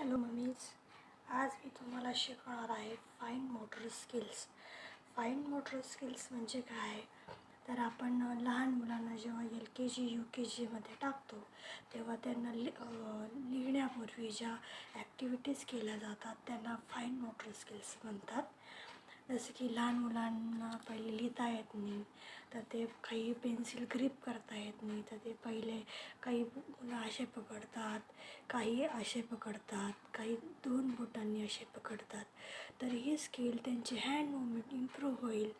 Hello mummies, आज मी तुम्हाला शिकवणार आहे fine motor skills. Fine motor skills म्हणजे काय, तर आपण लहान मुलांना जेव्हा LKG UKGमध्ये टाकतो तेव्हा त्यांना लिहिण्यापूर्वी ज्या ॲक्टिव्हिटीज केल्या जातात त्यांना फाईन मोटर स्किल्स म्हणतात. जसं की लहान मुलांना पहिले लिहिता येत नाही, तर ते काही पेन्सिल ग्रिप करता येत नाही, तर ते पहिले काही मुलं असे पकडतात, काही असे पकडतात, काही 2 बोटांनी असे पकडतात. तर ही स्किल त्यांची हँड मुवमेंट इम्प्रूव्ह होईल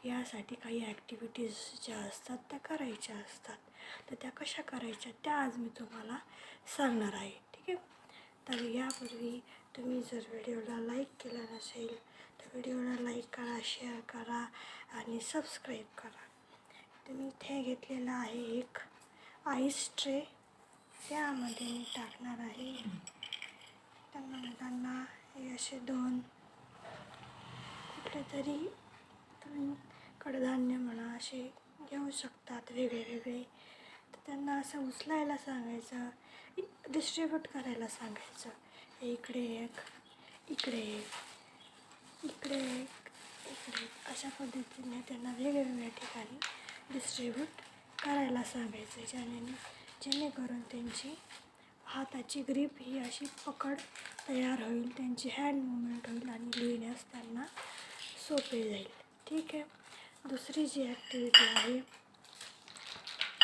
यासाठी काही ॲक्टिव्हिटीज ज्या असतात त्या करायच्या असतात. तर त्या कशा करायच्या त्या आज मी तुम्हाला सांगणार आहे, ठीक आहे. तर यापूर्वी तुम्ही जर व्हिडिओला लाईक केला नसेल तर व्हिडिओला लाईक करा, शेअर करा आणि सबस्क्राईब करा. तुम्ही इथे घेतलेला आहे एक आईस ट्रे, त्यामध्ये मी टाकणार आहे त्यांना हे असे 2 कुठले तरी तुम्ही कडधान्य म्हणा असे घेऊ शकतात वेगळे वेगळे. तर त्यांना असं उचलायला सांगायचं, डिस्ट्रीब्यूट करायला सांगायचं. इकडे एक, इकडे एक, इकडे एक, इकडे एक, अशा पद्धतीने त्यांना वेगवेगळ्या ठिकाणी डिस्ट्रीब्यूट करायला सांगायचं, जेणेकरून त्यांची हाताची ग्रीप ही अशी पकड तयार होईल, त्यांची हँड मुवमेंट होईल आणि लिहिण्यास त्यांना सोपे जाईल, ठीक आहे. दुसरी जी ॲक्टिव्हिटी आहे,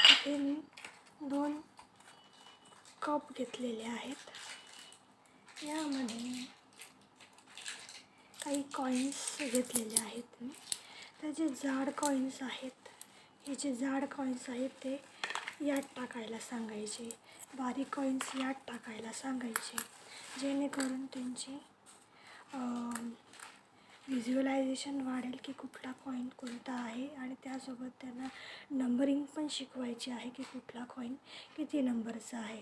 इथे मी 2 कप घेतलेले आहेत. यामध्ये मी काही कॉईन्स घेतलेले आहेत. मी तर जे जाड कॉईन्स आहेत, हे जे जाड कॉईन्स आहेत ते यात टाकायला सांगायचे, बारीक कॉईन्स यात टाकायला सांगायचे, जेणेकरून त्यांची व्हिज्युअलायझेशन वाढेल की कुठला कॉईन कोणता आहे. आणि त्यासोबत त्यांना नंबरिंग पण शिकवायची आहे की कुठला कॉईन किती नंबरचा आहे.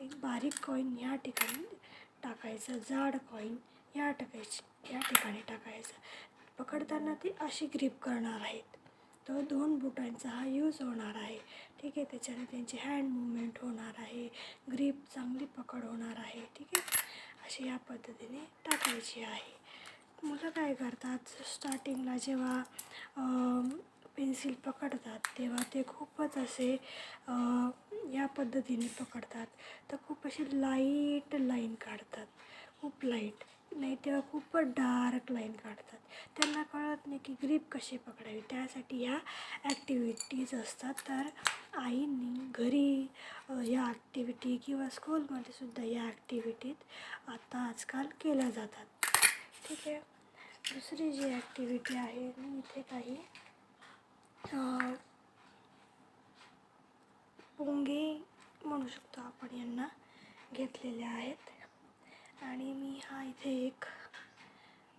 एक बारीक कॉईन ह्या ठिकाणी टाकायचं, जाड कॉईन या ठिकाणी टाकायचं. पकडताना ती अशी ग्रीप करणार आहेत. तर 2 बोटांचा हा यूज होणार आहे, ठीक आहे. त्याच्याने त्यांची हँड मुवमेंट होणार आहे, ग्रीप चांगली पकड होणार आहे, ठीक आहे. अशी या पद्धतीने टाकायची आहे. मुलं काय करतात, स्टार्टिंगला जेव्हा पेन्सिल पकडतात तेव्हा ते खूपच असे या पद्धतीने पकडतात, तर खूप अशी लाईट लाईन काढतात, खूप लाईट नाही तेव्हा खूपच डार्क लाईन काढतात. त्यांना कळत नाही की ग्रीप कशी पकडावी. त्यासाठी ह्या ॲक्टिव्हिटीज असतात. तर आईंनी घरी या ॲक्टिव्हिटी किंवा स्कूलमध्ये सुद्धा या ॲक्टिव्हिटीज आता आजकाल केल्या जातात, ठीक आहे. दुसरी जी ॲक्टिव्हिटी आहे, मी इथे काही पोंगे म्हणू शकतो आपण यांना घेतलेले आहेत. आणि मी हा इथे एक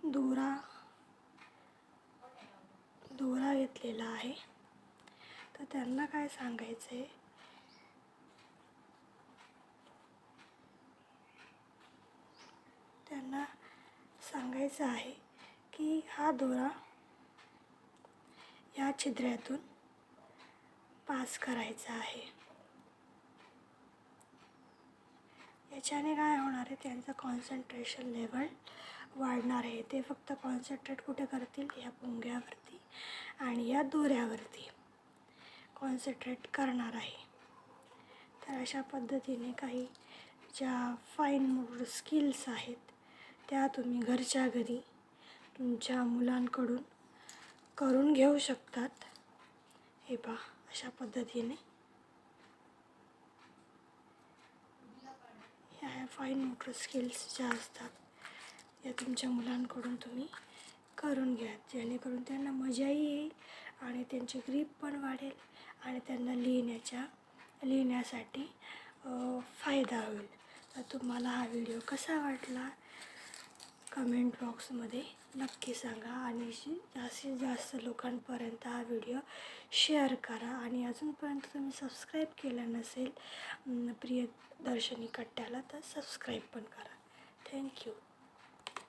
दोरा घेतलेला आहे. तर त्यांना काय सांगायचं आहे, त्यांना सांगायचं आहे की हा दोरा या छिद्रातून पास करायचा आहे. याच्याने काय होणार आहे, त्यांचं कॉन्सन्ट्रेशन लेवल वाढणार आहे. ते फक्त कॉन्सन्ट्रेट कुठे करतील, या पोंग्यावरती आणि या दोऱ्यावरती कॉन्सन्ट्रेट करणार आहे. तर अशा पद्धतीने काही ज्या फाईन मोटर स्किल्स आहेत त्या तुम्ही घरच्या घरी तुमच्या मुलांकडून करून घेऊ शकतात. हे पहा, अशा पद्धतीने ह्या फाईन मोटर स्किल्स ज्या असतात या तुमच्या मुलांकडून तुम्ही करून घ्या, जेणेकरून त्यांना मजाही येईल आणि त्यांची ग्रीप पण वाढेल आणि त्यांना लिहिण्यासाठी फायदा होईल. तर तुम्हाला हा व्हिडिओ कसा वाटला कमेंट बॉक्समध्ये नक्की सांगा आणि जास्तीत जास्त लोकांपर्यंत हा व्हिडिओ शेअर करा. आणि अजूनपर्यंत तुम्ही सबस्क्राईब केलं नसेल प्रियदर्शनी कट्ट्याला तर सबस्क्राईब पण करा. थँक्यू.